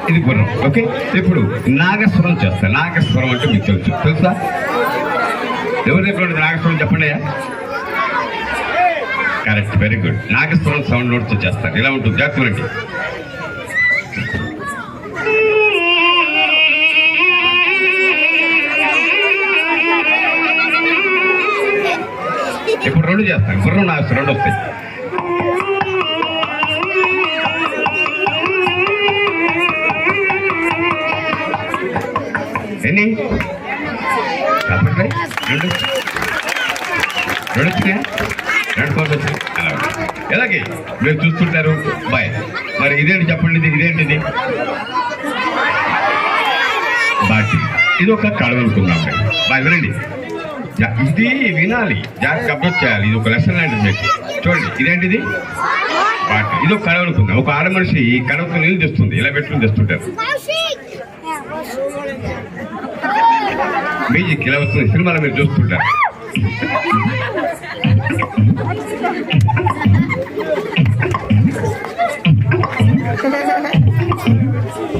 ఇది గుర్రం. ఓకే, ఇప్పుడు నాగస్వరం చేస్తా. నాగస్వరం అంటే మీకు తెలుసా? ఎవరి దగ్గర నాగస్వరం చెప్పండి అయ్యా. Correct, very good. నాగస్వరం సౌండ్ నోట్తో చేస్తారు. ఇలా ఉంటుంది, జాగ్రత్త. ఇప్పుడు రెండు చేస్తాను. గుర్రం నాగస్వరం రెండు వస్తాయి. ఎన్ని చెప్పండి? రెండు వచ్చినాయా? రెండు కోట్లు వచ్చినాయి. అలా ఎలాగే మీరు చూస్తుంటారు. బాయ్. మరి ఇదేంటి చెప్పండి? ఇదేంటిది? బాటి. ఇది ఒక కళ అనుకుందాం. బాయ్, వినండి. ఇది వినాలి, జాగ్రత్త అప్రోచ్ చేయాలి. ఇది ఒక లెసన్ లాంటిది మీకు. చూడండి, ఇదేంటిది? బాటి. ఇది ఒక కళ అనుకుందాం. ఒక ఆడ మనిషి కడవతో నీళ్ళు తెస్తుంది. ఇలా పెట్టుకుని తెస్తుంటారు. మ్యూజిక్ ఇలా వస్తుంది. సినిమాలో మీరు చూస్తుంటారు.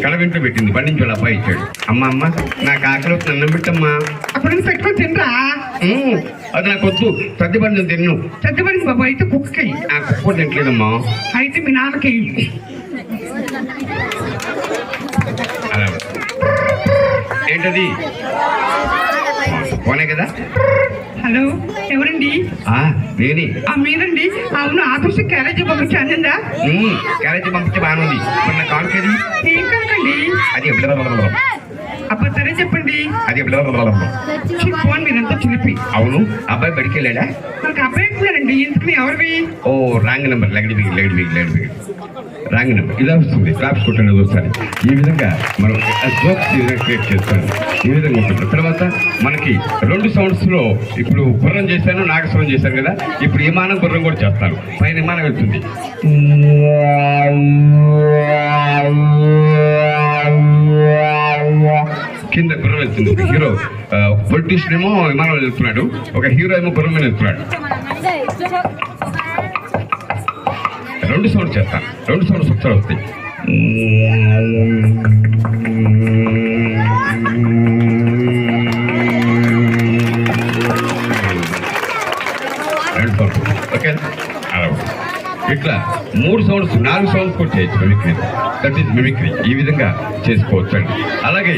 కడవింట్లో పెట్టింది. పండించోళ్ళు అబ్బాయి ఇచ్చాడు. అమ్మ నాకు ఆకలి వస్తుంది, అన్నం పెట్టమ్మా. అప్పుడు పెట్టుకొని తినరా? అది నాకు వద్దు, సర్దిపడింది తిన్ను. సర్దిపడింది బాబు, అయితే కుక్కకి. ఆ కుక్క తింటలేదమ్మా. అయితే మీ నాన్నకి. అలా ఏంటది? పోనే కదా. హలో, ఎవరండి? నేనే. మీరండి? అవును, ఆదర్శ క్యారేజీ పంపించానందా? క్యారేజీ పంపించే బాగానే ఉంది. మరి నా కానుకది ఏం కనుకండి? అది అబ్బా సరే చెప్పండి. అది ఫోన్ మీరంతా చిలిపి. అవును, అబ్బాయి బడికి వెళ్ళాడా? నాకు అబ్బాయి ఎక్కులేదండి. ఎందుకు ఎవరివి? ఓ రాంగ్ నెంబర్. లెగడి రాంగ్ నెంబర్. ఇలా వస్తుంది. క్లాప్స్ కొట్టండి ఒకసారి. ఈ విధంగా మనం జోక్స్ క్రియేట్ చేస్తాం. ఈ విధంగా ఉంటుంది. తర్వాత మనకి రెండు సౌండ్స్ లో ఇప్పుడు గుర్రం చేశాను, నాగస్వరం చేశాను కదా. ఇప్పుడు విమానం గుర్రం కూడా చేస్తాను. పైన విమానం వెళ్తుంది. కింద గుర్రం వెళ్తుంది. ఒక హీరో, ఒక పొలిటీషియన్ ఏమో విమానం వెళ్తున్నాడు, ఒక హీరో ఏమో గుర్రం మీద వెళ్తున్నాడు. రెండు సౌండ్స్ చేస్తాను. రెండు సౌండ్స్ ఒకసారి వస్తాయి. రెండు సౌండ్స్. ఓకే, ఇట్లా మూడు సౌండ్స్, 4 సౌండ్స్ కూడా చేయొచ్చు మిమిక్రీ. That is mimicry. ఈ విధంగా చేసుకోవచ్చు అండి. అలాగే